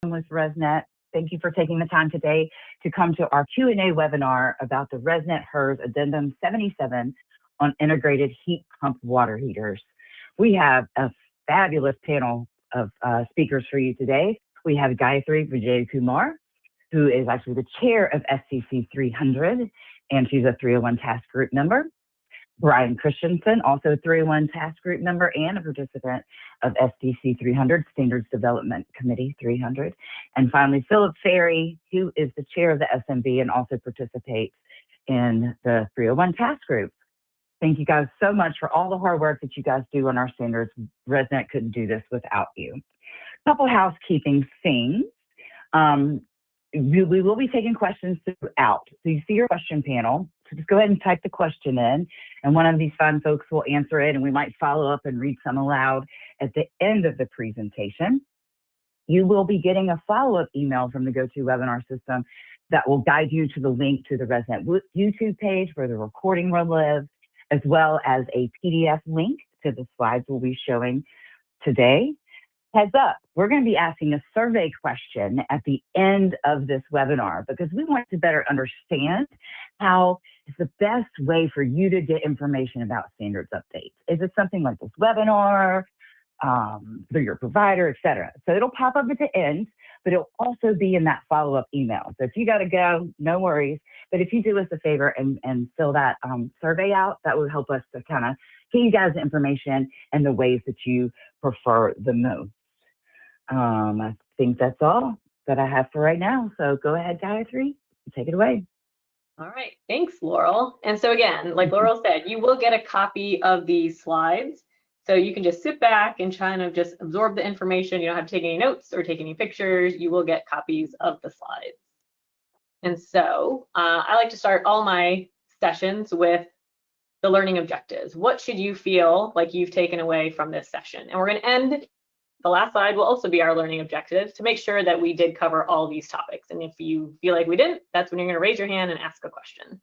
with RESNET. Thank you for taking the time today to come to our Q&A webinar about the RESNET HERS Addendum 77 on integrated heat pump water heaters. We have a fabulous panel of speakers for you today. We have Gayatri Vijaykumar, who is actually the chair of SCC 300, and she's a 301 task group member. Brian Christensen, also a 301 task group member and a participant of SDC 300, Standards Development Committee 300. And finally, Philip Ferry, who is the chair of the SMB and also participates in the 301 task group. Thank you guys so much for all the hard work that you guys do on our standards. RESNET couldn't do this without you. A couple housekeeping things. We will be taking questions throughout. So you see your question panel. So just go ahead and type the question in, and one of these fine folks will answer it, and we might follow up and read some aloud at the end of the presentation. You will be getting a follow-up email from the GoToWebinar system that will guide you to the link to the RESNET YouTube page where the recording will live, as well as a PDF link to the slides we'll be showing today. Heads up, we're going to be asking a survey question at the end of this webinar because we want to better understand how is the best way for you to get information about standards updates. Is it something like this webinar, through your provider, et cetera? So it'll pop up at the end, but it'll also be in that follow-up email. So if you got to go, no worries. But if you do us a favor and fill that survey out, that would help us to kind of get you guys the information and the ways that you prefer the most. I think that's all that I have for right now. So go ahead, Gayatri, take it away. All right, thanks, Laurel. And so again, like Laurel said, you will get a copy of these slides. So you can just sit back and kind of just absorb the information. You don't have to take any notes or take any pictures. You will get copies of the slides. And so I like to start all my sessions with the learning objectives. What should you feel like you've taken away from this session? And we're going to end. The last slide will also be our learning objectives to make sure that we did cover all these topics. And if you feel like we didn't, that's when you're going to raise your hand and ask a question.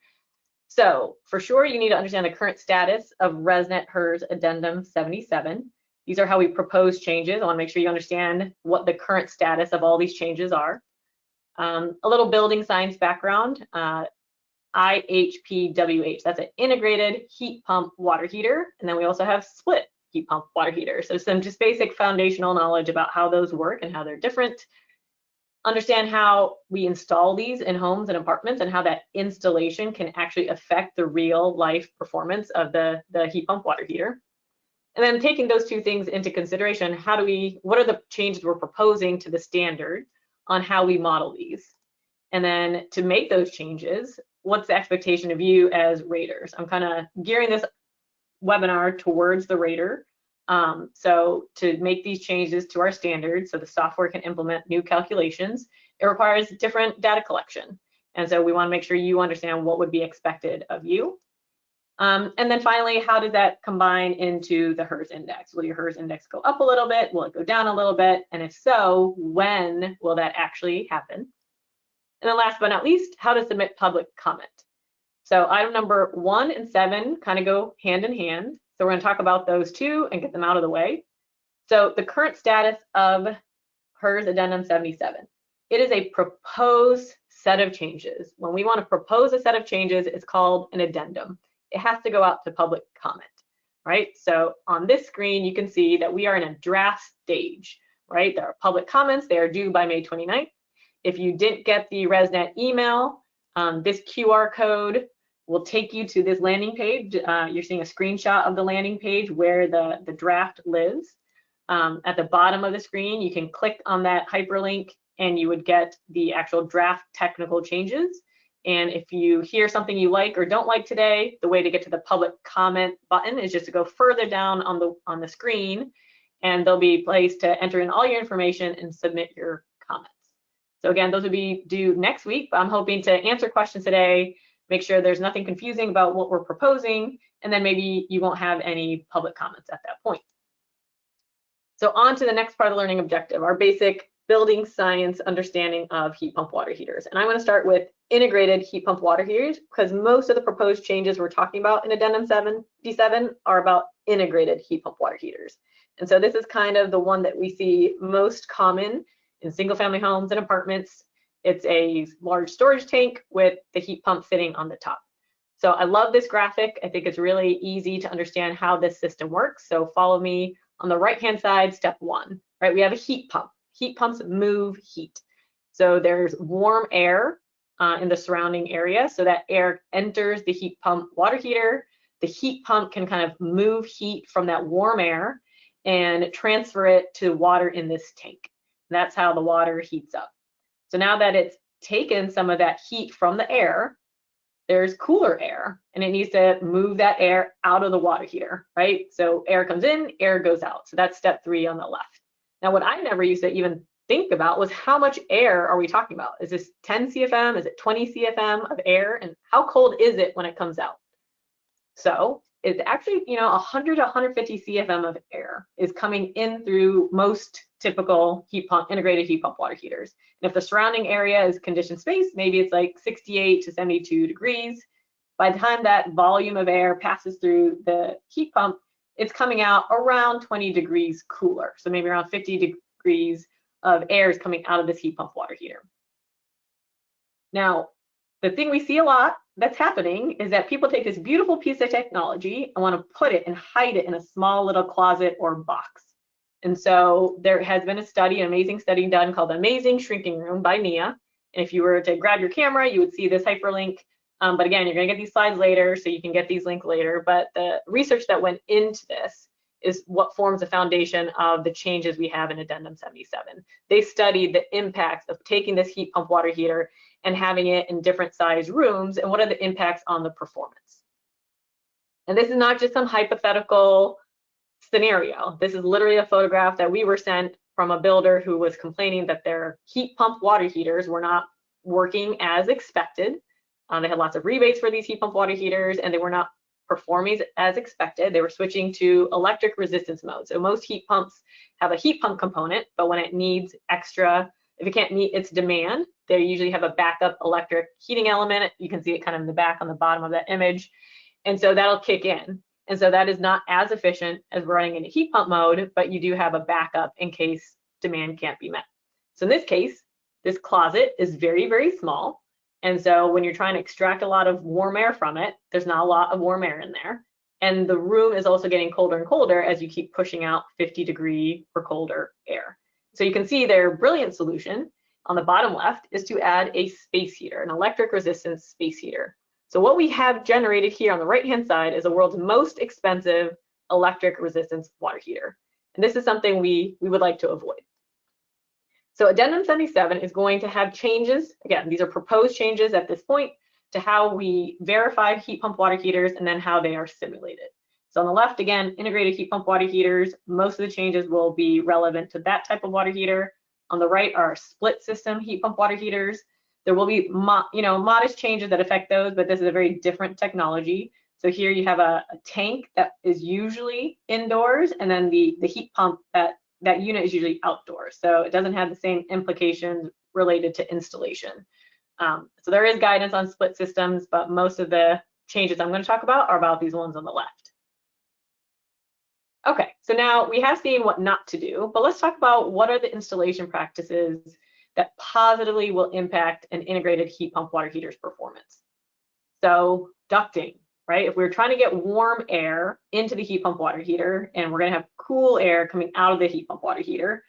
So for sure, you need to understand the current status of RESNET HERS Addendum 77. These are how we propose changes. I want to make sure you understand what the current status of all these changes are. A little building science background. IHPWH, that's an integrated heat pump water heater. And then we also have split heat pump water heater. So some just basic foundational knowledge about how those work and how they're different. Understand how we install these in homes and apartments and how that installation can actually affect the real life performance of the heat pump water heater. And then taking those two things into consideration, what are the changes we're proposing to the standard on how we model these? And then to make those changes, what's the expectation of you as raters? I'm kind of gearing this webinar towards the rater. So to make these changes to our standards so the software can implement new calculations, it requires different data collection. And so we want to make sure you understand what would be expected of you. And then finally, how does that combine into the HERS index? Will your HERS index go up a little bit? Will it go down a little bit? And if so, when will that actually happen? And then last but not least, how to submit public comment. So item number 1 and 7 kind of go hand in hand. So we're going to talk about those two and get them out of the way. So the current status of HERS Addendum 77. It is a proposed set of changes. When we want to propose a set of changes, it's called an addendum. It has to go out to public comment, right? So on this screen, you can see that we are in a draft stage, right? There are public comments. They are due by May 29th. If you didn't get the RESNET email, this QR code will take you to this landing page. You're seeing a screenshot of the landing page where the draft lives. At the bottom of the screen, you can click on that hyperlink and you would get the actual draft technical changes. And if you hear something you like or don't like today, the way to get to the public comment button is just to go further down on the screen, and there'll be a place to enter in all your information and submit your comments. So again, those will be due next week, but I'm hoping to answer questions today, make sure there's nothing confusing about what we're proposing, and then maybe you won't have any public comments at that point. So on to the next part of the learning objective, our basic building science understanding of heat pump water heaters. And I'm going to start with integrated heat pump water heaters because most of the proposed changes we're talking about in Addendum 77 are about integrated heat pump water heaters. And so this is kind of the one that we see most common In single family homes and apartments, it's a large storage tank with the heat pump sitting on the top. So I love this graphic. I think it's really easy to understand how this system works. So follow me on the right-hand side, step 1, right? We have a heat pump. Heat pumps move heat. So there's warm air in the surrounding area. So that air enters the heat pump water heater. The heat pump can kind of move heat from that warm air and transfer it to water in this tank. And that's how the water heats up. So now that it's taken some of that heat from the air, there's cooler air, and it needs to move that air out of the water heater, right? So air comes in, air goes out. So that's step 3 on the left. Now, what I never used to even think about was how much air are we talking about? Is this 10 CFM? Is it 20 CFM of air? And how cold is it when it comes out? So it's actually, 100 to 150 CFM of air is coming in through most typical heat pump, integrated heat pump water heaters. And if the surrounding area is conditioned space, maybe it's like 68 to 72 degrees. By the time that volume of air passes through the heat pump, it's coming out around 20 degrees cooler. So maybe around 50 degrees of air is coming out of this heat pump water heater. Now, the thing we see a lot that's happening is that people take this beautiful piece of technology and want to put it and hide it in a small little closet or box. And so there has been a study, an amazing study done called The Amazing Shrinking Room by Nia. And if you were to grab your camera, you would see this hyperlink. But again, you're going to get these slides later, so you can get these linked later. But the research that went into this is what forms the foundation of the changes we have in Addendum 77. They studied the impacts of taking this heat pump water heater and having it in different size rooms, and what are the impacts on the performance. And this is not just some hypothetical scenario. This is literally a photograph that we were sent from a builder who was complaining that their heat pump water heaters were not working as expected. They had lots of rebates for these heat pump water heaters, and they were not performing as expected. They were switching to electric resistance mode. So most heat pumps have a heat pump component, but when it needs extra, if it can't meet its demand, they usually have a backup electric heating element. You can see it kind of in the back on the bottom of that image. And so that'll kick in. And so that is not as efficient as running in a heat pump mode, but you do have a backup in case demand can't be met. So in this case, this closet is very, very small. And so when you're trying to extract a lot of warm air from it, there's not a lot of warm air in there. And the room is also getting colder and colder as you keep pushing out 50-degree or colder air. So you can see their brilliant solution on the bottom left is to add a space heater, an electric resistance space heater. So what we have generated here on the right-hand side is the world's most expensive electric resistance water heater. And this is something we would like to avoid. So Addendum 77 is going to have changes. Again, these are proposed changes at this point to how we verify heat pump water heaters and then how they are simulated. So on the left, again, integrated heat pump water heaters. Most of the changes will be relevant to that type of water heater. On the right are split system heat pump water heaters. There will be modest changes that affect those, but this is a very different technology. So here you have a tank that is usually indoors, and then the heat pump, that unit is usually outdoors. So it doesn't have the same implications related to installation. So there is guidance on split systems, but most of the changes I'm going to talk about are about these ones on the left. Okay, so now we have seen what not to do, but let's talk about what are the installation practices that positively will impact an integrated heat pump water heater's performance. So ducting, right? If we're trying to get warm air into the heat pump water heater and we're going to have cool air coming out of the heat pump water heater,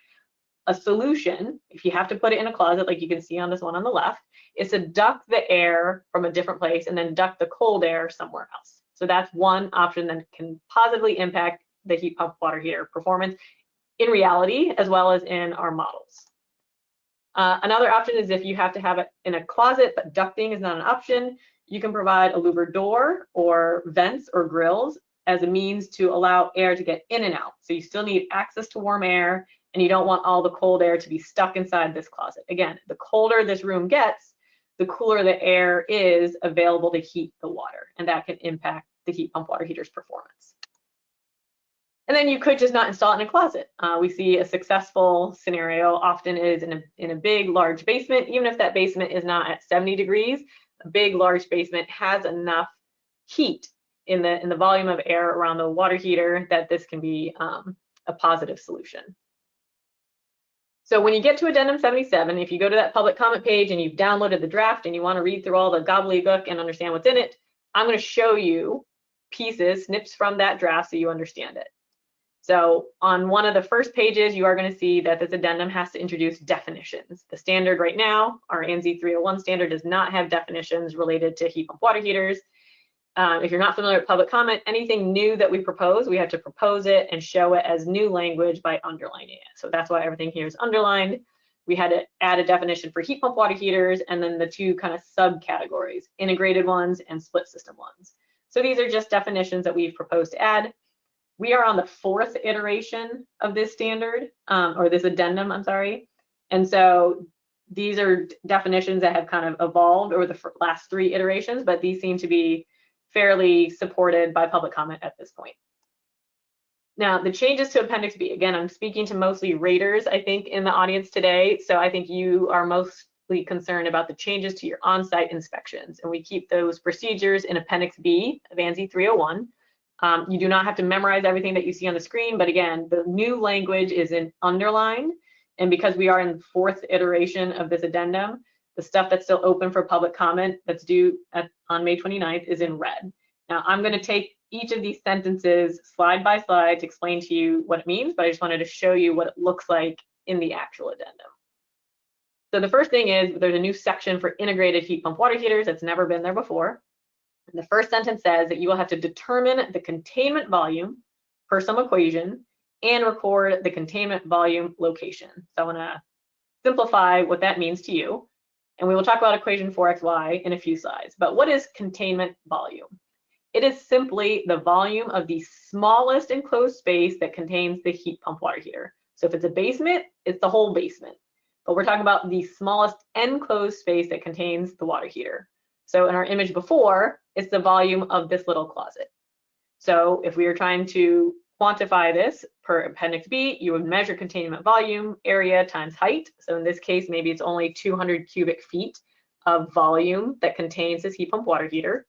a solution, if you have to put it in a closet like you can see on this one on the left, is to duct the air from a different place and then duct the cold air somewhere else. So that's one option that can positively impact the heat pump water heater performance in reality as well as in our models. Another option is if you have to have it in a closet, but ducting is not an option, you can provide a louver door or vents or grills as a means to allow air to get in and out. So you still need access to warm air, and you don't want all the cold air to be stuck inside this closet. Again, the colder this room gets, the cooler the air is available to heat the water, and that can impact the heat pump water heater's performance. And then you could just not install it in a closet. We see a successful scenario often is in a big, large basement. Even if that basement is not at 70 degrees, a big, large basement has enough heat in the volume of air around the water heater that this can be a positive solution. So when you get to Addendum 77, if you go to that public comment page and you've downloaded the draft and you want to read through all the gobbledygook and understand what's in it, I'm going to show you pieces, snips from that draft so you understand it. So on one of the first pages, you are going to see that this addendum has to introduce definitions. The standard right now, our ANZ 301 standard, does not have definitions related to heat pump water heaters. If you're not familiar with public comment, anything new that we propose, we have to propose it and show it as new language by underlining it. So that's why everything here is underlined. We had to add a definition for heat pump water heaters and then the two kind of subcategories, integrated ones and split system ones. So these are just definitions that we've proposed to add. We are on the 4th iteration of this standard, or this addendum, I'm sorry. And so these are definitions that have kind of evolved over the last 3 iterations, but these seem to be fairly supported by public comment at this point. Now, the changes to Appendix B, again, I'm speaking to mostly raters, I think, in the audience today. So I think you are mostly concerned about the changes to your on-site inspections. And we keep those procedures in Appendix B of ANZ 301. You do not have to memorize everything that you see on the screen, but again, the new language is in underlined. And because we are in the 4th iteration of this addendum, the stuff that's still open for public comment that's due on May 29th is in red. Now, I'm going to take each of these sentences slide by slide to explain to you what it means, but I just wanted to show you what it looks like in the actual addendum. So the first thing is there's a new section for integrated heat pump water heaters that's never been there before. And the first sentence says that you will have to determine the containment volume per some equation and record the containment volume location. So I want to simplify what that means to you. And we will talk about equation 4xy in a few slides. But what is containment volume? It is simply the volume of the smallest enclosed space that contains the heat pump water heater. So if it's a basement, it's the whole basement. But we're talking about the smallest enclosed space that contains the water heater. So in our image before, it's the volume of this little closet. So if we are trying to quantify this per Appendix B, you would measure containment volume, area times height. So in this case, maybe it's only 200 cubic feet of volume that contains this heat pump water heater.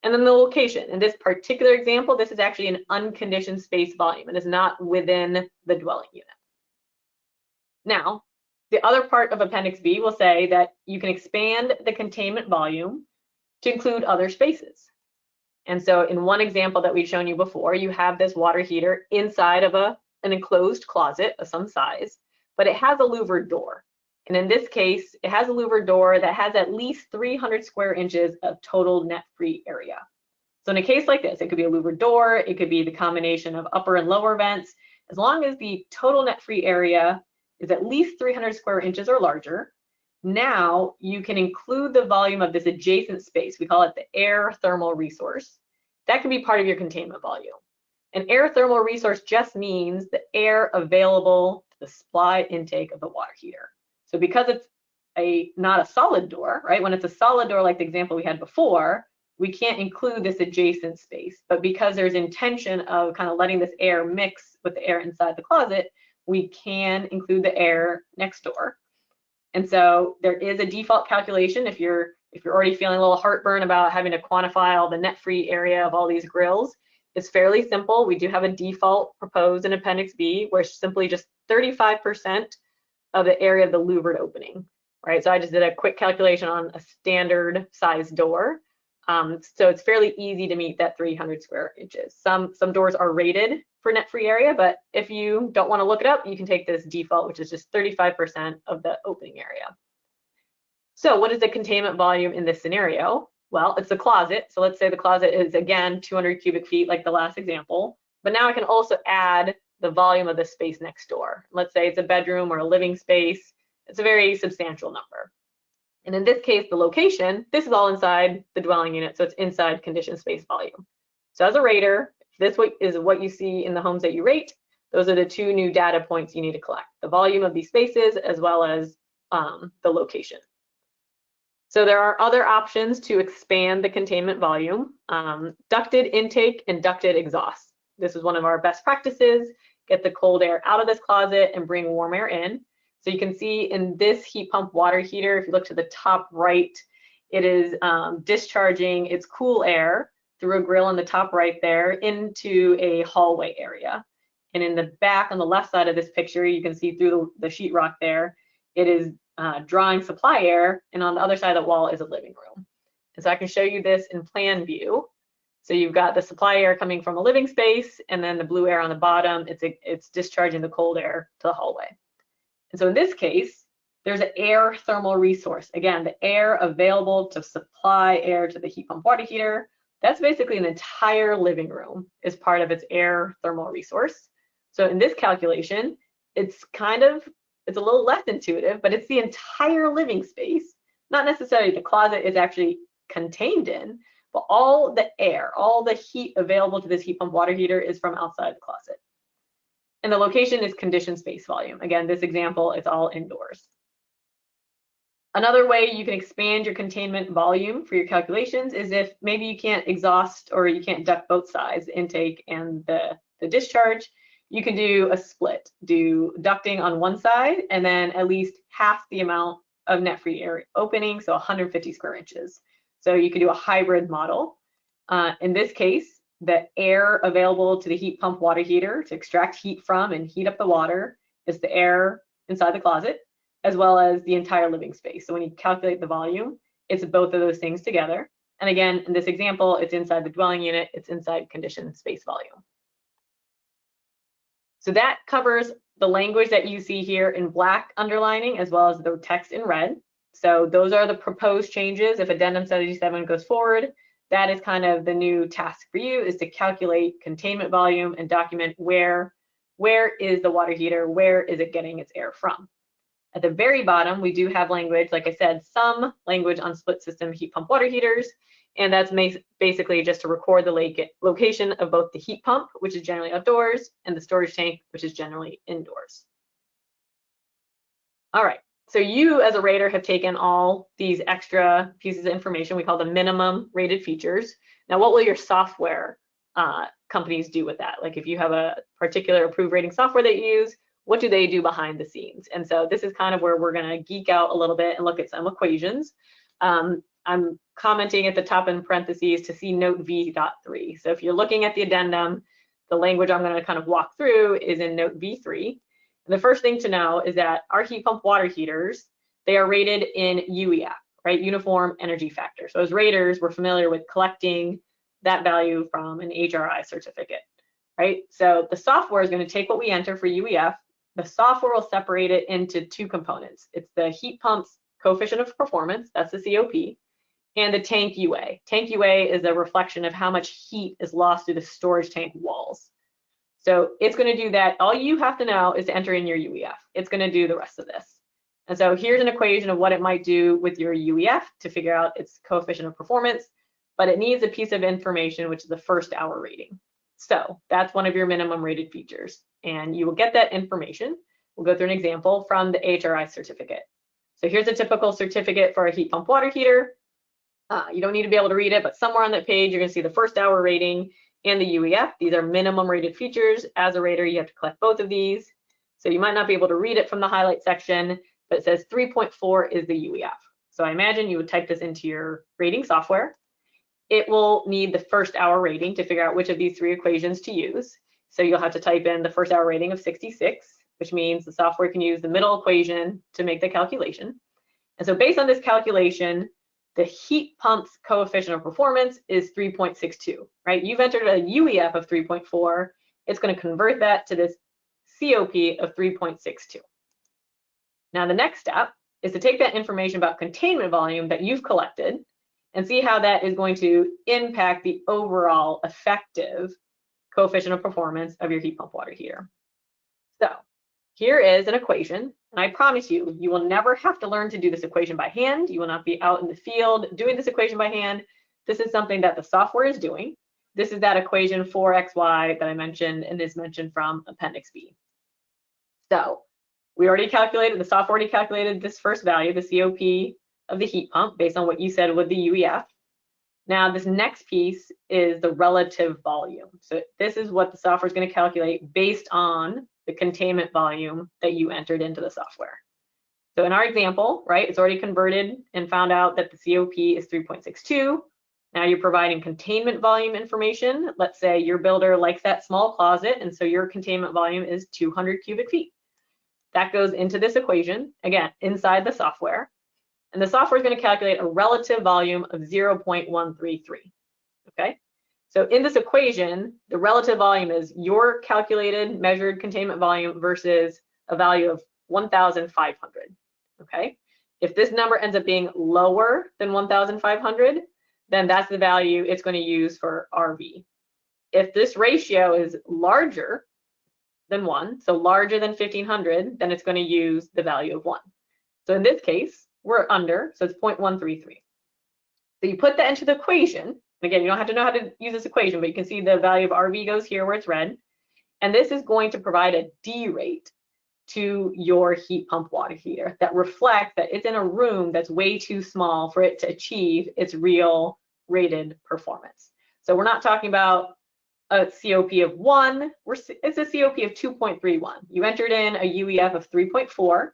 And then the location. In this particular example, this is actually an unconditioned space volume. It is not within the dwelling unit. Now, the other part of Appendix B will say that you can expand the containment volume to include other spaces. And so in one example that we've shown you before, you have this water heater inside of an enclosed closet of some size, but it has a louvered door. And in this case, it has a louvered door that has at least 300 square inches of total net-free area. So in a case like this, it could be a louvered door, it could be the combination of upper and lower vents. As long as the total net-free area is at least 300 square inches or larger, now you can include the volume of this adjacent space. We call it the air thermal resource. That can be part of your containment volume. An air thermal resource just means the air available to the supply intake of the water heater. So because it's not a solid door, right? When it's a solid door like the example we had before, we can't include this adjacent space. But because there's intention of kind of letting this air mix with the air inside the closet, we can include the air next door. And so there is a default calculation if you're already feeling a little heartburn about having to quantify all the net-free area of all these grills. It's fairly simple. We do have a default proposed in Appendix B where it's simply just 35% of the area of the louvered opening, right? So I just did a quick calculation on a standard size door. So it's fairly easy to meet that 300 square inches. Some doors are rated for net-free area, but if you don't want to look it up, you can take this default, which is just 35% of the opening area. So what is the containment volume in this scenario? Well, it's a closet. So let's say the closet is, again, 200 cubic feet like the last example. But now I can also add the volume of the space next door. Let's say it's a bedroom or a living space. It's a very substantial number. And in this case, the location, this is all inside the dwelling unit. So it's inside conditioned space volume. So as a rater, this is what you see in the homes that you rate. Those are the 2 new data points you need to collect, the volume of these spaces as well as the location. So there are other options to expand the containment volume, ducted intake and ducted exhaust. This is one of our best practices. Get the cold air out of this closet and bring warm air in. So you can see in this heat pump water heater, if you look to the top right, it is discharging its cool air through a grill in the top right there into a hallway area. And in the back on the left side of this picture, you can see through the sheetrock there, it is drawing supply air, and on the other side of the wall is a living room. And so I can show you this in plan view. So you've got the supply air coming from a living space, and then the blue air on the bottom, it's discharging the cold air to the hallway. And so in this case, there's an air thermal resource. Again, the air available to supply air to the heat pump water heater. That's basically an entire living room is part of its air thermal resource. So in this calculation, it's a little less intuitive, but it's the entire living space, not necessarily the closet it's actually contained in, but all the air, all the heat available to this heat pump water heater is from outside the closet. And the location is conditioned space volume. Again, this example is all indoors. Another way you can expand your containment volume for your calculations is if maybe you can't exhaust or you can't duct both sides, the intake and the discharge, you can do a split. Do ducting on one side and then at least half the amount of net free air opening, so 150 square inches. So you could do a hybrid model. In this case, the air available to the heat pump water heater to extract heat from and heat up the water is the air inside the closet, as well as the entire living space. So when you calculate the volume, it's both of those things together. And again, in this example, it's inside the dwelling unit, it's inside conditioned space volume. So that covers the language that you see here in black underlining, as well as the text in red. So those are the proposed changes. If Addendum 77 goes forward, that is kind of the new task for you, is to calculate containment volume and document where is the water heater, where is it getting its air from. At the very bottom, we do have language, like I said, some language on split system heat pump water heaters, and that's basically just to record the location of both the heat pump, which is generally outdoors, and the storage tank, which is generally indoors. All right, so you as a rater have taken all these extra pieces of information, we call them minimum rated features. Now, what will your software companies do with that? Like if you have a particular approved rating software that you use, what do they do behind the scenes? And so this is kind of where we're going to geek out a little bit and look at some equations. I'm commenting at the top in parentheses to see note V.3. So if you're looking at the addendum, the language I'm going to kind of walk through is in note V3. And the first thing to know is that our heat pump water heaters, they are rated in UEF, right? Uniform Energy Factor. So as raters, we're familiar with collecting that value from an HRI certificate, right? So the software is going to take what we enter for UEF. The software will separate it into two components. It's the heat pump's coefficient of performance, that's the COP, and the tank UA. Tank UA is a reflection of how much heat is lost through the storage tank walls. So it's going to do that. All you have to know is to enter in your UEF. It's going to do the rest of this. And so here's an equation of what it might do with your UEF to figure out its coefficient of performance, but it needs a piece of information, which is the first hour rating. So that's one of your minimum rated features. And you will get that information. We'll go through an example from the HRI certificate. So here's a typical certificate for a heat pump water heater. You don't need to be able to read it, but somewhere on that page, you're going to see the first hour rating and the UEF. These are minimum rated features. As a rater, you have to collect both of these. So you might not be able to read it from the highlight section, but it says 3.4 is the UEF. So I imagine you would type this into your rating software. It will need the first hour rating to figure out which of these three equations to use. So you'll have to type in the first hour rating of 66, which means the software can use the middle equation to make the calculation. And so based on this calculation, the heat pump's coefficient of performance is 3.62, right? You've entered a UEF of 3.4. It's going to convert that to this COP of 3.62. Now the next step is to take that information about containment volume that you've collected and see how that is going to impact the overall effective coefficient of performance of your heat pump water heater. So here is an equation, and I promise you, you will never have to learn to do this equation by hand. You will not be out in the field doing this equation by hand. This is something that the software is doing. This is that equation 4xy that I mentioned and is mentioned from Appendix B. So we already calculated, the software already calculated this first value, the COP of the heat pump, based on what you said with the UEF. Now this next piece is the relative volume. So this is what the software is going to calculate based on the containment volume that you entered into the software. So in our example, right, it's already converted and found out that the COP is 3.62. Now you're providing containment volume information. Let's say your builder likes that small closet, and so your containment volume is 200 cubic feet. That goes into this equation, again, inside the software. And the software is going to calculate a relative volume of 0.133, okay? So in this equation, the relative volume is your calculated measured containment volume versus a value of 1,500, okay? If this number ends up being lower than 1,500, then that's the value it's going to use for RV. If this ratio is larger than 1, so larger than 1,500, then it's going to use the value of 1. So in this case, we're under, so it's 0.133. So you put that into the equation. And again, you don't have to know how to use this equation, but you can see the value of RV goes here where it's red. And this is going to provide a D rate to your heat pump water heater that reflects that it's in a room that's way too small for it to achieve its real rated performance. So we're not talking about a COP of 1, it's a COP of 2.31. You entered in a UEF of 3.4,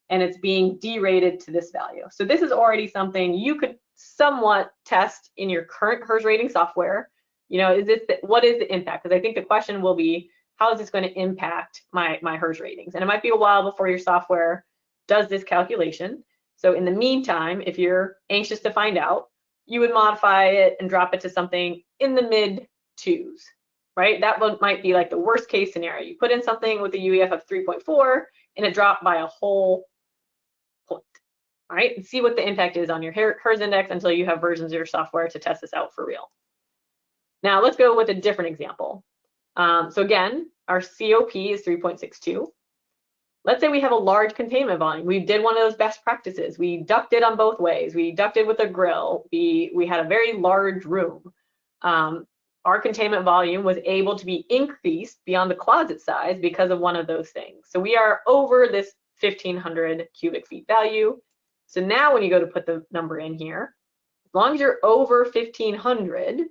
and it's being derated to this value. So this is already something you could somewhat test in your current HERS rating software. You know, what is the impact? Because I think the question will be, how is this going to impact my HERS ratings? And it might be a while before your software does this calculation. So in the meantime, if you're anxious to find out, you would modify it and drop it to something in the mid 2s, right? That might be like the worst case scenario. You put in something with a UEF of 3.4 and it dropped by a whole point, all right? And see what the impact is on your HERS index until you have versions of your software to test this out for real. Now let's go with a different example. So again, our COP is 3.62. Let's say we have a large containment volume. We did one of those best practices. We ducted on both ways. We ducted with a grill. We had a very large room. Our containment volume was able to be increased beyond the closet size because of one of those things. So we are over this 1,500 cubic feet value. So now when you go to put the number in here, as long as you're over 1,500,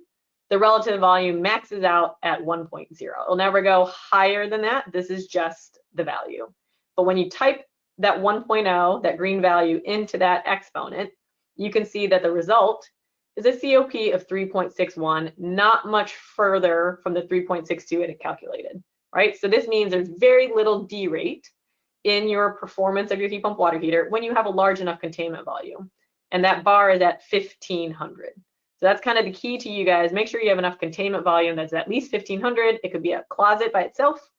the relative volume maxes out at 1.0. It'll never go higher than that. This is just the value. But when you type that 1.0, that green value, into that exponent, you can see that the result is a COP of 3.61, not much further from the 3.62 it had calculated, right? So this means there's very little D rate in your performance of your heat pump water heater when you have a large enough containment volume. And that bar is at 1,500. So that's kind of the key to you guys. Make sure you have enough containment volume that's at least 1,500. It could be a closet by itself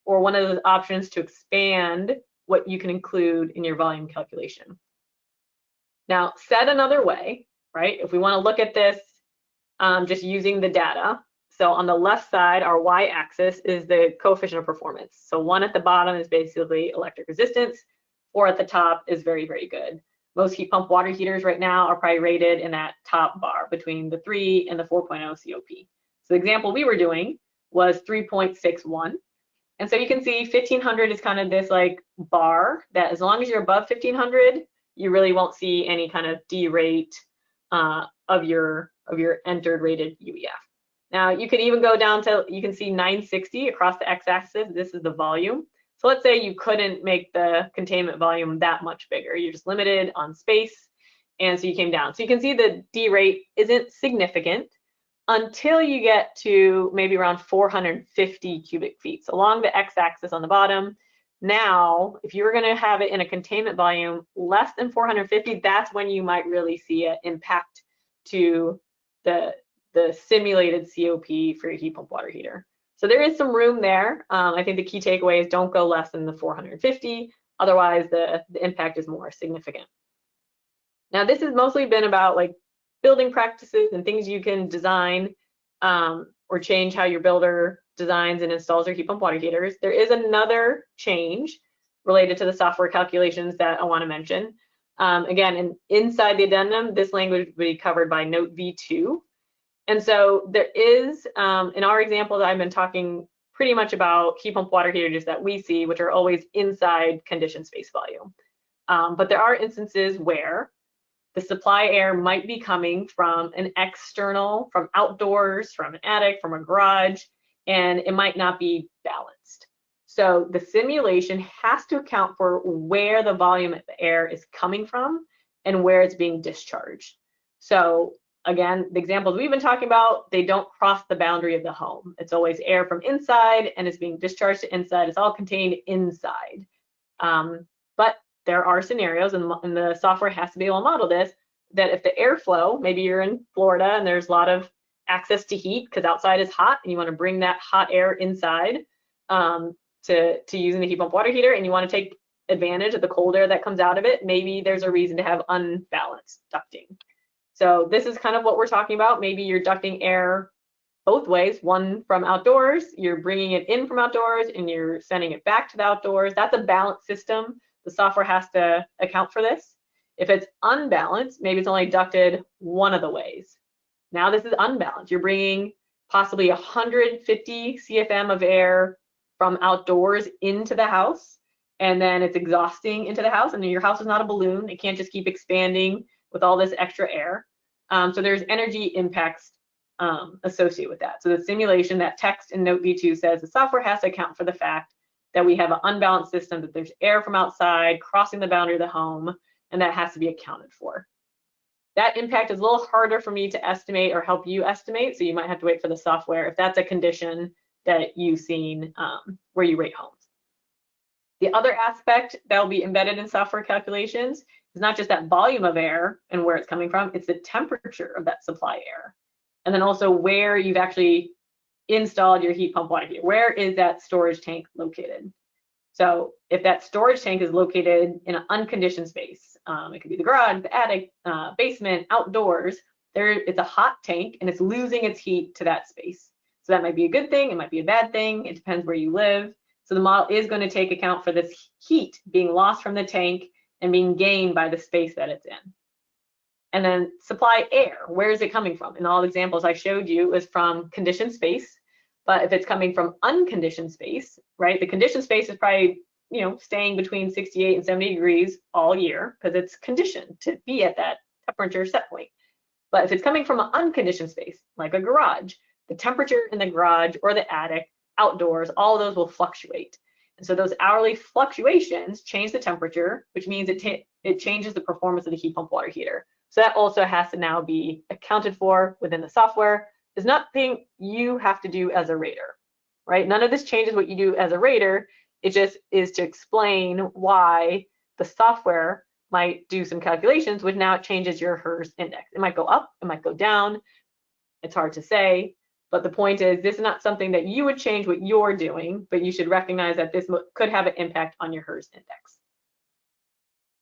or one of those options to expand what you can include in your volume calculation. Now, said another way, right? If we want to look at this just using the data. So on the left side, our y-axis is the coefficient of performance. So 1 at the bottom is basically electric resistance. 4 at the top is very, very good. Most heat pump water heaters right now are probably rated in that top bar between the 3 and the 4.0 COP. So the example we were doing was 3.61. And so you can see 1,500 is kind of this like bar that as long as you're above 1,500, you really won't see any kind of D-rate of your entered rated UEF. Now you can even go down to, you can see 960 across the x-axis. This is the volume. So let's say you couldn't make the containment volume that much bigger. You're just limited on space. And so you came down. So you can see the D rate isn't significant until you get to maybe around 450 cubic feet. So along the x-axis on the bottom. Now, if you were going to have it in a containment volume less than 450, that's when you might really see an impact to the simulated COP for your heat pump water heater. So there is some room there. I think the key takeaway is don't go less than the 450. Otherwise, the impact is more significant. Now, this has mostly been about like building practices and things you can design or change how your builder designs and installs their heat pump water heaters. There is another change related to the software calculations that I want to mention. Again, inside the addendum, this language will be covered by note V2. And so there is, in our example, I've been talking pretty much about heat pump water heaters that we see, which are always inside conditioned space volume. But there are instances where the supply air might be coming from an external, from outdoors, from an attic, from a garage, and it might not be balanced. So the simulation has to account for where the volume of the air is coming from and where it's being discharged. So again, the examples we've been talking about, they don't cross the boundary of the home. It's always air from inside and it's being discharged to inside. It's all contained inside. But there are scenarios, and the software has to be able to model this, that if the airflow, maybe you're in Florida and there's a lot of access to heat because outside is hot and you want to bring that hot air inside to using the heat pump water heater, and you want to take advantage of the cold air that comes out of it, maybe there's a reason to have unbalanced ducting. So this is kind of what we're talking about. Maybe you're ducting air both ways, one from outdoors, you're bringing it in from outdoors and you're sending it back to the outdoors. That's a balanced system. The software has to account for this. If it's unbalanced, maybe it's only ducted one of the ways. Now this is unbalanced. You're bringing possibly 150 CFM of air from outdoors into the house, and then it's exhausting into the house, and your house is not a balloon. It can't just keep expanding with all this extra air. So there's energy impacts associated with that. So the simulation, that text in note V2 says the software has to account for the fact that we have an unbalanced system, that there's air from outside crossing the boundary of the home, and that has to be accounted for. That impact is a little harder for me to estimate or help you estimate, so you might have to wait for the software if that's a condition that you've seen where you rate homes. The other aspect that will be embedded in software calculations is not just that volume of air and where it's coming from, it's the temperature of that supply air. And then also where you've actually installed your heat pump water heater. Where is that storage tank located? So if that storage tank is located in an unconditioned space, it could be the garage, the attic, basement, outdoors, it's a hot tank and it's losing its heat to that space. So that might be a good thing, it might be a bad thing, it depends where you live. So the model is going to take account for this heat being lost from the tank and being gained by the space that it's in. And then supply air, where is it coming from? In all the examples I showed you is from conditioned space, but if it's coming from unconditioned space, right? The conditioned space is probably, staying between 68 and 70 degrees all year because it's conditioned to be at that temperature set point. But if it's coming from an unconditioned space, like a garage, the temperature in the garage or the attic, outdoors, all of those will fluctuate. And so those hourly fluctuations change the temperature, which means it changes the performance of the heat pump water heater. So that also has to now be accounted for within the software. It's nothing you have to do as a rater, right? None of this changes what you do as a rater. It just is to explain why the software might do some calculations, which now it changes your HERS index. It might go up, it might go down. It's hard to say. But the point is, this is not something that you would change what you're doing, but you should recognize that this could have an impact on your HERS index.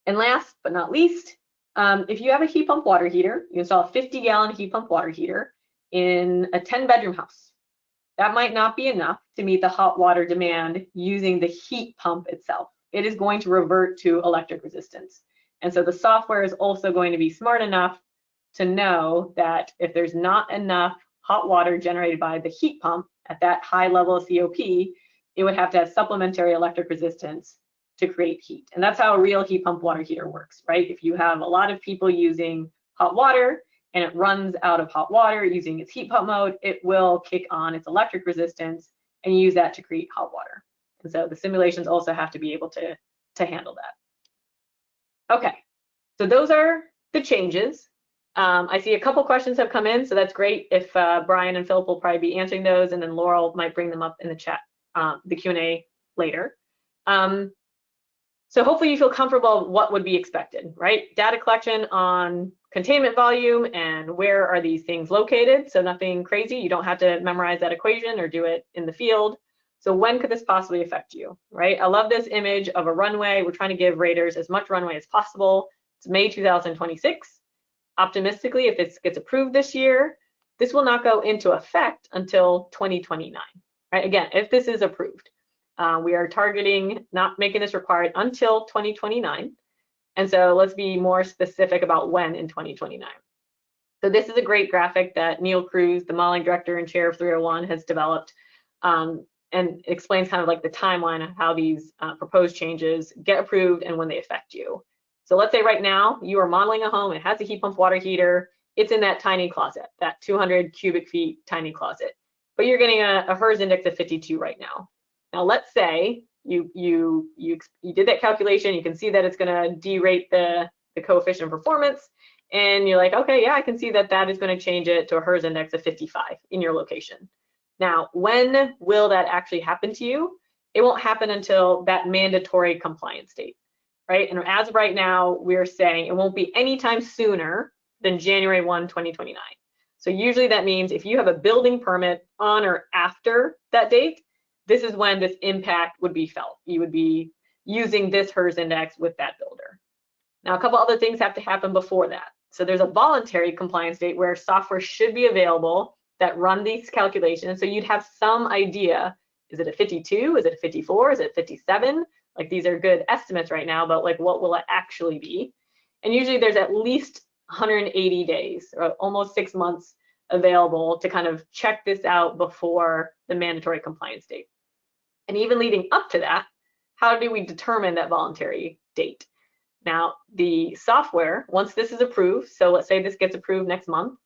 And last but not least, if you have a heat pump water heater, you install a 50-gallon heat pump water heater in a 10-bedroom house. That might not be enough to meet the hot water demand using the heat pump itself. It is going to revert to electric resistance. And so the software is also going to be smart enough to know that if there's not enough hot water generated by the heat pump at that high level of COP, it would have to have supplementary electric resistance to create heat. And that's how a real heat pump water heater works, right? If you have a lot of people using hot water and it runs out of hot water using its heat pump mode, it will kick on its electric resistance and use that to create hot water. And so the simulations also have to be able to handle that. Okay, so those are the changes. I see a couple questions have come in, so that's great. If Brian and Philip will probably be answering those, and then Laurel might bring them up in the chat, the Q&A later. So hopefully you feel comfortable what would be expected, right? Data collection on containment volume and where are these things located. So nothing crazy. You don't have to memorize that equation or do it in the field. So when could this possibly affect you, right? I love this image of a runway. We're trying to give raters as much runway as possible. It's May 2026. Optimistically, if this gets approved this year, this will not go into effect until 2029, right? Again, if this is approved. We are targeting not making this required until 2029. And so let's be more specific about when in 2029. So this is a great graphic that Neil Cruz, the modeling director and chair of 301, has developed and explains kind of like the timeline of how these proposed changes get approved and when they affect you. So let's say right now you are modeling a home, it has a heat pump water heater, it's in that tiny closet, that 200 cubic feet tiny closet, but you're getting a HERS index of 52 right now. Now let's say you did that calculation, you can see that it's going to derate the coefficient of performance, And you're like, okay, yeah, I can see that that is going to change it to a HERS index of 55 in your location. Now, when will that actually happen to you? It won't happen until that mandatory compliance date, right? And as of right now, we're saying it won't be anytime sooner than January 1, 2029. So usually that means if you have a building permit on or after that date, this is when this impact would be felt. You would be using this HERS index with that builder. Now, a couple other things have to happen before that. So there's a voluntary compliance date where software should be available that run these calculations. So you'd have some idea, is it a 52? Is it a 54? Is it 57? Like these are good estimates right now, but like what will it actually be? And usually there's at least 180 days or almost 6 months available to kind of check this out before the mandatory compliance date. And even leading up to that, how do we determine that voluntary date? Now, the software, once this is approved, so let's say this gets approved next month,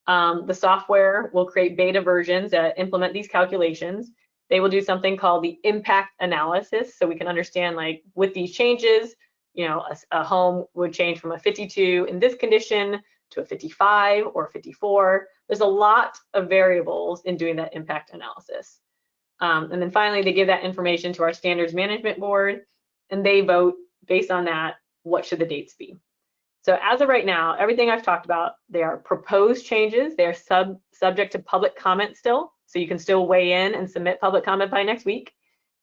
the software will create beta versions that implement these calculations. They will do something called the impact analysis, so we can understand, like, with these changes, you know, a home would change from a 52 in this condition to a 55 or 54. There's a lot of variables in doing that impact analysis. And then finally, they give that information to our standards management board, and they vote based on that, what should the dates be. So as of right now, everything I've talked about, they are proposed changes. They are subject to public comment still, so you can still weigh in and submit public comment by next week.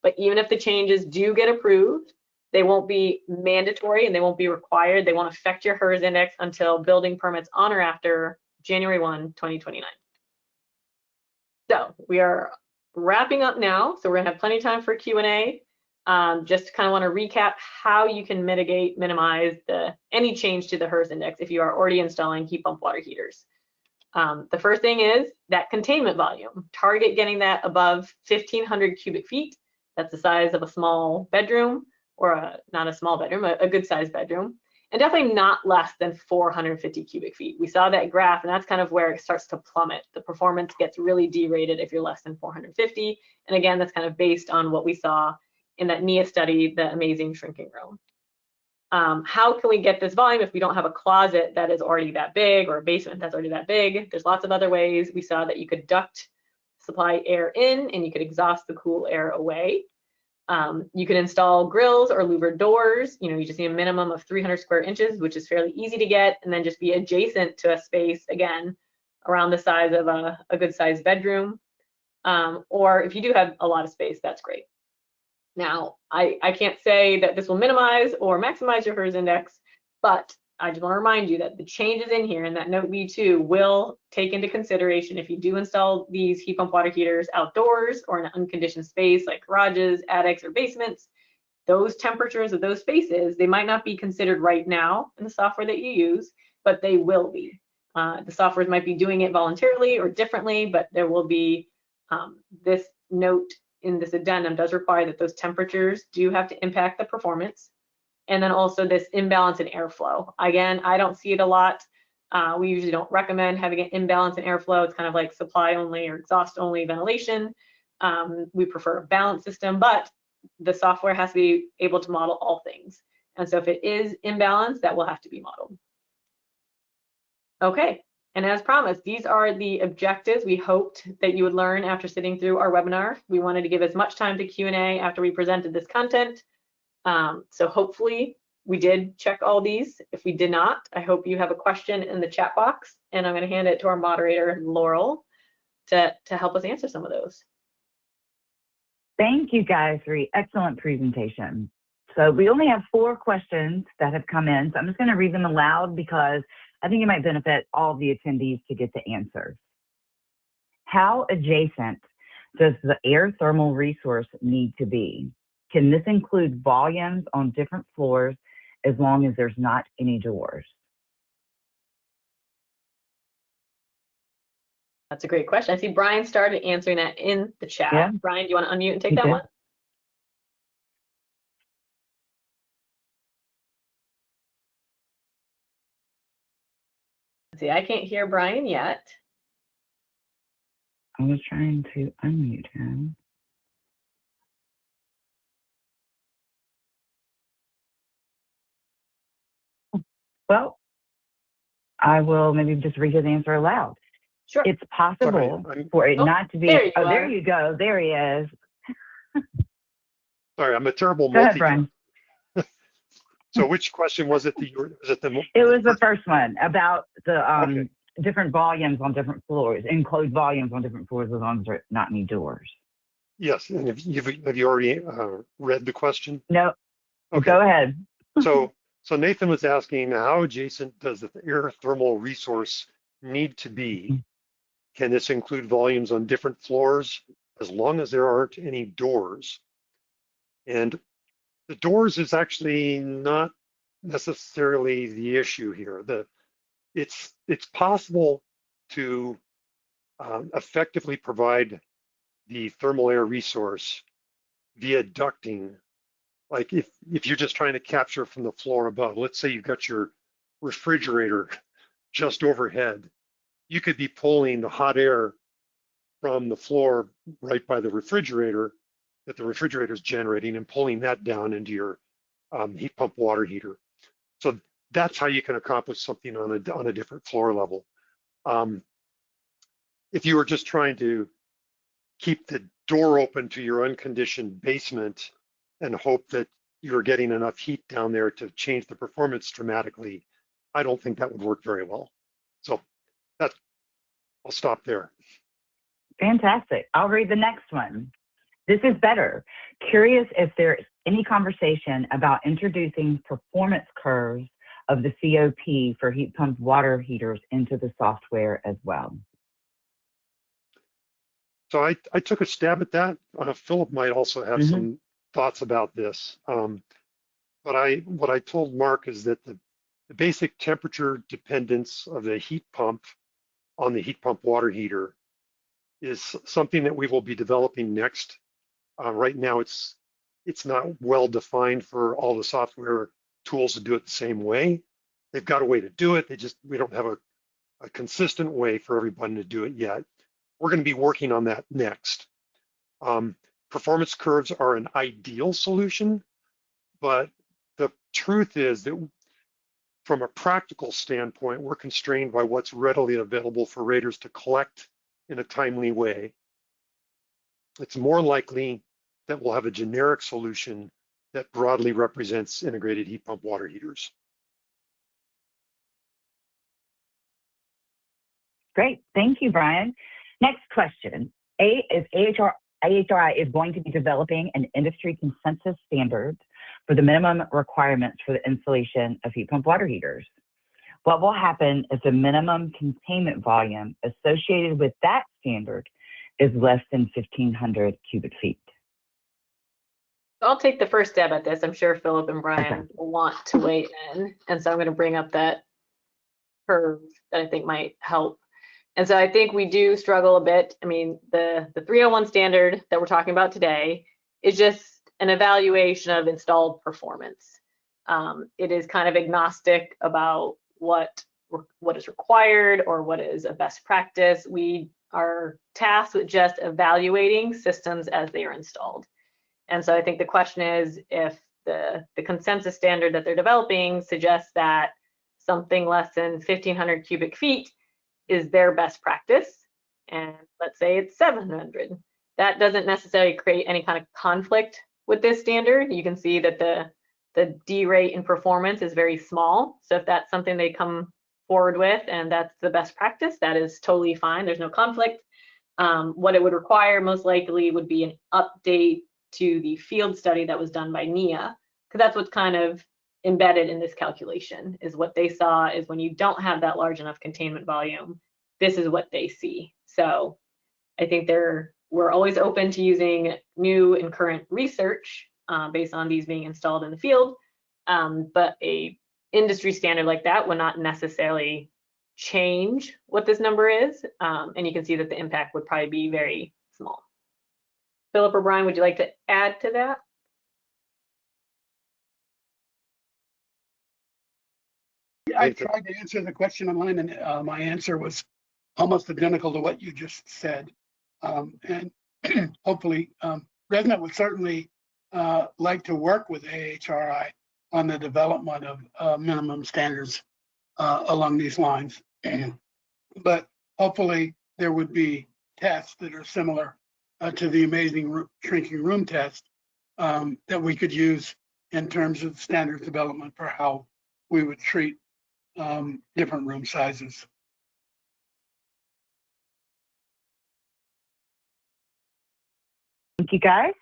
But even if the changes do get approved, they won't be mandatory and they won't be required. They won't affect your HERS index until building permits on or after January 1, 2029. So we are wrapping up now. So we're gonna have plenty of time for Q&A. Just kind of want to recap how you can minimize any change to the HERS index if you are already installing heat pump water heaters. The first thing is that containment volume. Target getting that above 1,500 cubic feet. That's the size of a small bedroom, or not a small bedroom, a good sized bedroom. And definitely not less than 450 cubic feet. We saw that graph, and that's kind of where it starts to plummet. The performance gets really derated if you're less than 450. And again, that's kind of based on what we saw in that NIA study, the amazing shrinking room. How can we get this volume if we don't have a closet that is already that big or a basement that's already that big? There's lots of other ways. We saw that you could duct supply air in and you could exhaust the cool air away. You can install grills or louvered doors. You know, you just need a minimum of 300 square inches, which is fairly easy to get, and then just be adjacent to a space, again, around the size of a good sized bedroom. Or if you do have a lot of space, that's great. Now, I can't say that this will minimize or maximize your HERS index, but I just want to remind you that the changes in here in that note B2 will take into consideration if you do install these heat pump water heaters outdoors or in an unconditioned space like garages, attics, or basements. Those temperatures of those spaces, they might not be considered right now in the software that you use, but they will be. The softwares might be doing it voluntarily or differently, but there will be this note in this addendum does require that those temperatures do have to impact the performance. And then also this imbalance in airflow. Again, I don't see it a lot. We usually don't recommend having an imbalance in airflow. It's kind of like supply only or exhaust only ventilation. We prefer a balanced system, but the software has to be able to model all things. And so if it is imbalanced, that will have to be modeled. Okay. And as promised, these are the objectives we hoped that you would learn after sitting through our webinar. We wanted to give as much time to Q&A after we presented this content. So hopefully we did check all these. If we did not, I hope you have a question in the chat box, and I'm going to hand it to our moderator, Laurel, to help us answer some of those. Thank you guys for the excellent presentation. So we only have 4 questions that have come in, so I'm just going to read them aloud because I think it might benefit all of the attendees to get the answers. How adjacent does the air thermal resource need to be? Can this include volumes on different floors as long as there's not any doors? That's a great question. I see Brian started answering that in the chat. Yeah. Brian, do you want to unmute and take that one? See, I can't hear Brian yet. I was trying to unmute him. Well, I will maybe just read his answer aloud. Sure. It's possible Sorry, for it not to be. There you Oh, there are. you go. There he is. sorry, I'm a terrible Go ahead, multitasker. Brian. So which question was it? It was the first one about the Okay. different volumes on different floors, enclosed volumes on different floors as long as there not any doors. Yes, and have you already read the question? No, Okay. go ahead. So Nathan was asking, how adjacent does the air thermal resource need to be? Can this include volumes on different floors as long as there aren't any doors? And the doors is actually not necessarily the issue here. It's possible to effectively provide the thermal air resource via ducting. Like if you're just trying to capture from the floor above, let's say you've got your refrigerator just overhead, you could be pulling the hot air from the floor right by the refrigerator that the refrigerator is generating and pulling that down into your heat pump water heater. So that's how you can accomplish something on a different floor level. If you were just trying to keep the door open to your unconditioned basement and hope that you're getting enough heat down there to change the performance dramatically, I don't think that would work very well. So I'll stop there. Fantastic. I'll read the next one. This is better. Curious if there's any conversation about introducing performance curves of the COP for heat pump water heaters into the software as well. So I took a stab at that. Philip might also have some thoughts about this. But what I told Mark is that the basic temperature dependence of the heat pump on the heat pump water heater is something that we will be developing next. Right now, it's not well defined for all the software tools to do it the same way. They've got a way to do it. We don't have a consistent way for everybody to do it yet. We're going to be working on that next. Performance curves are an ideal solution, but the truth is that from a practical standpoint, we're constrained by what's readily available for raters to collect in a timely way. It's more likely that we'll have a generic solution that broadly represents integrated heat pump water heaters. Great, thank you, Brian. Next question. AHRI is going to be developing an industry consensus standard for the minimum requirements for the installation of heat pump water heaters. What will happen if the minimum containment volume associated with that standard is less than 1,500 cubic feet? I'll take the first stab at this. I'm sure Philip and Brian will want to weigh in. And so I'm going to bring up that curve that I think might help. And so I think we do struggle a bit. I mean, the 301 standard that we're talking about today is just an evaluation of installed performance. It is kind of agnostic about what is required or what is a best practice. We are tasked with just evaluating systems as they are installed. And so I think the question is if the consensus standard that they're developing suggests that something less than 1,500 cubic feet is their best practice, and let's say it's 700. That doesn't necessarily create any kind of conflict with this standard. You can see that the D rate in performance is very small. So if that's something they come forward with and that's the best practice, that is totally fine. There's no conflict. What it would require most likely would be an update to the field study that was done by NIA, because that's what's kind of embedded in this calculation, is what they saw is when you don't have that large enough containment volume, this is what they see. So I think we're always open to using new and current research based on these being installed in the field, but a industry standard like that would not necessarily change what this number is, and you can see that the impact would probably be very small. Philip or Brian, would you like to add to that? I tried to answer the question online, and my answer was almost identical to what you just said. And hopefully, RESNET would certainly like to work with AHRI on the development of minimum standards along these lines. But hopefully there would be tests that are similar to the amazing shrinking room test that we could use in terms of standards development for how we would treat different room sizes. Thank you, guys.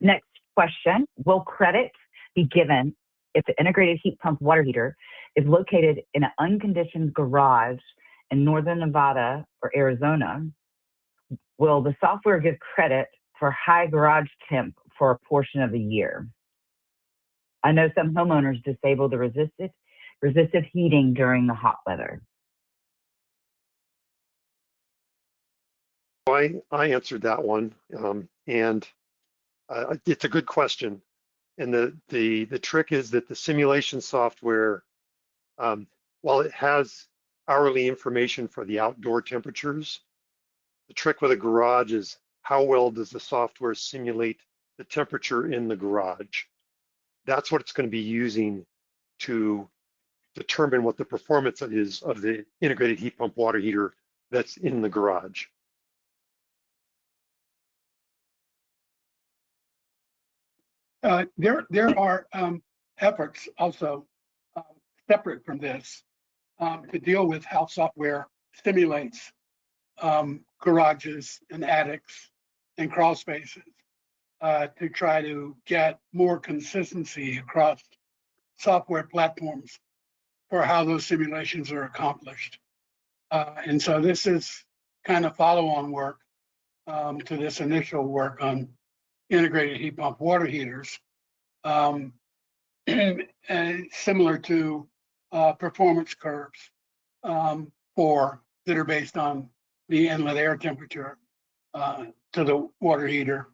Next question. Will credit be given if the integrated heat pump water heater is located in an unconditioned garage in northern Nevada or Arizona? Will the software give credit for high garage temp for a portion of the year? I know some homeowners disable the resistive heating during the hot weather. I answered that one, and it's a good question. And the trick is that the simulation software, while it has hourly information for the outdoor temperatures, the trick with a garage is how well does the software simulate the temperature in the garage? That's what it's going to be using to determine what the performance is of the integrated heat pump water heater that's in the garage. There are efforts also separate from this to deal with how software stimulates garages and attics and crawl spaces to try to get more consistency across software platforms for how those simulations are accomplished. And so this is kind of follow-on work to this initial work on integrated heat pump water heaters, and similar to performance curves that are based on the inlet air temperature to the water heater.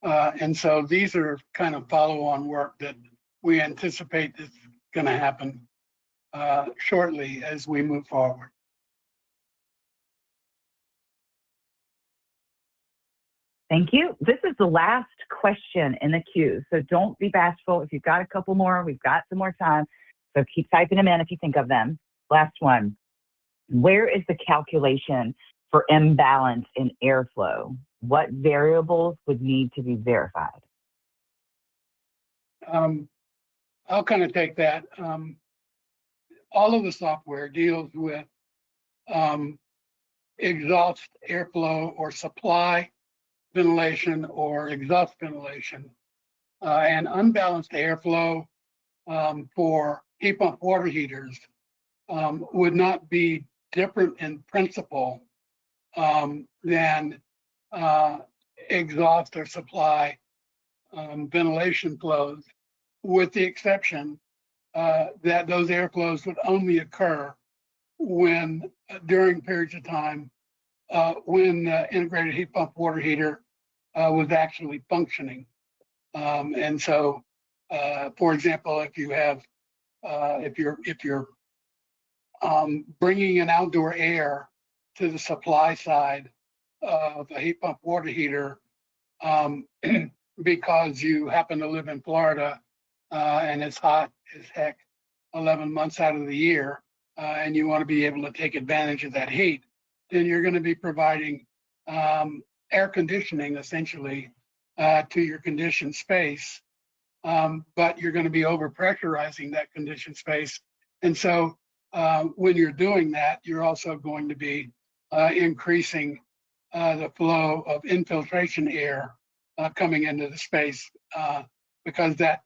And so these are kind of follow-on work that we anticipate is going to happen shortly as we move forward. Thank you. This is the last question in the queue, so don't be bashful. If you've got a couple more, we've got some more time, so keep typing them in if you think of them. Last one. Where is the calculation for imbalance in airflow? What variables would need to be verified? I'll kind of take that. All of the software deals with exhaust airflow or supply ventilation or exhaust ventilation, and unbalanced airflow for heat pump water heaters would not be different in principle than exhaust or supply ventilation flows, with the exception that those airflows would only occur when during periods of time when the integrated heat pump water heater was actually functioning. And so, for example, if you have, if you're bringing in outdoor air to the supply side of a heat pump water heater because you happen to live in Florida and it's hot as heck 11 months out of the year, and you want to be able to take advantage of that heat, then you're going to be providing air conditioning essentially to your conditioned space, but you're going to be overpressurizing that conditioned space. And so when you're doing that, you're also going to be increasing the flow of infiltration air coming into the space because that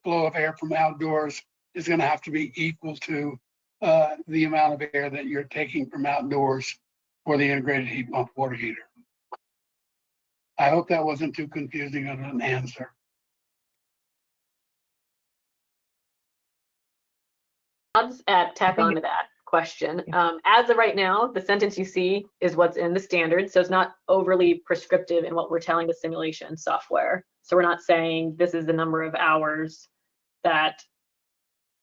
flow of air from outdoors is going to have to be equal to the amount of air that you're taking from outdoors for the integrated heat pump water heater. I hope that wasn't too confusing of an answer. I'll just tack on to that question. As of right now, the sentence you see is what's in the standard, so it's not overly prescriptive in what we're telling the simulation software. So we're not saying this is the number of hours that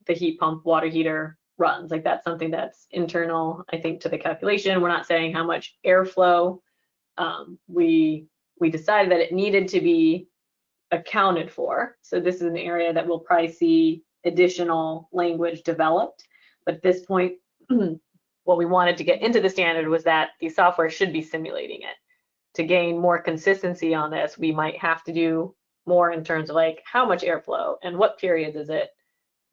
the heat pump water heater runs. Like, that's something that's internal, I think, to the calculation. We're not saying how much airflow. We decided that it needed to be accounted for. So this is an area that we'll probably see additional language developed. But at this point, what we wanted to get into the standard was that the software should be simulating it. To gain more consistency on this, we might have to do more in terms of like how much airflow and what periods is it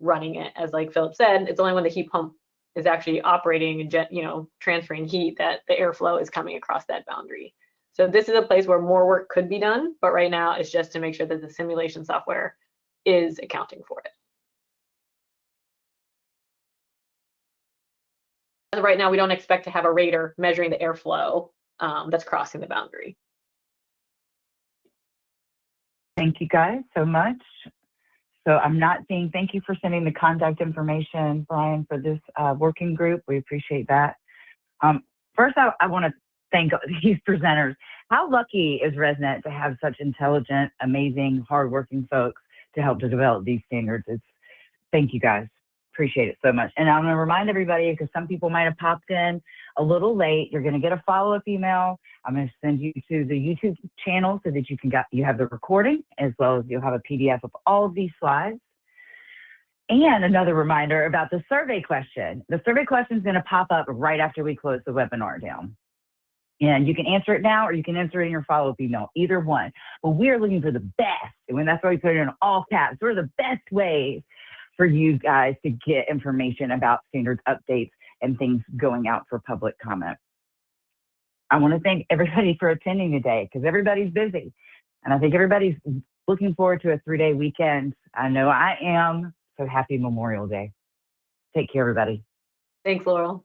running it. As like Philip said, it's only when the heat pump is actually operating and transferring heat that the airflow is coming across that boundary. So this is a place where more work could be done, but right now it's just to make sure that the simulation software is accounting for it. As of right now, we don't expect to have a rater measuring the airflow that's crossing the boundary. Thank you guys so much. So I'm not seeing, thank you for sending the contact information, Brian, for this working group. We appreciate that. First, I want to thank these presenters. How lucky is RESNET to have such intelligent, amazing, hardworking folks to help to develop these standards? Thank you guys. Appreciate it so much. And I'm going to remind everybody, because some people might have popped in a little late, you're going to get a follow-up email. I'm going to send you to the YouTube channel so that you have the recording, as well as you'll have a PDF of all of these slides. And another reminder about the survey question. The survey question is going to pop up right after we close the webinar down. And you can answer it now, or you can answer it in your follow-up email, either one. But we're looking for the best, and that's why we put it in all caps. We're the best ways for you guys to get information about standards updates and things going out for public comment. I want to thank everybody for attending today, because everybody's busy. And I think everybody's looking forward to a 3-day weekend. I know I am. So happy Memorial Day. Take care, everybody. Thanks, Laurel.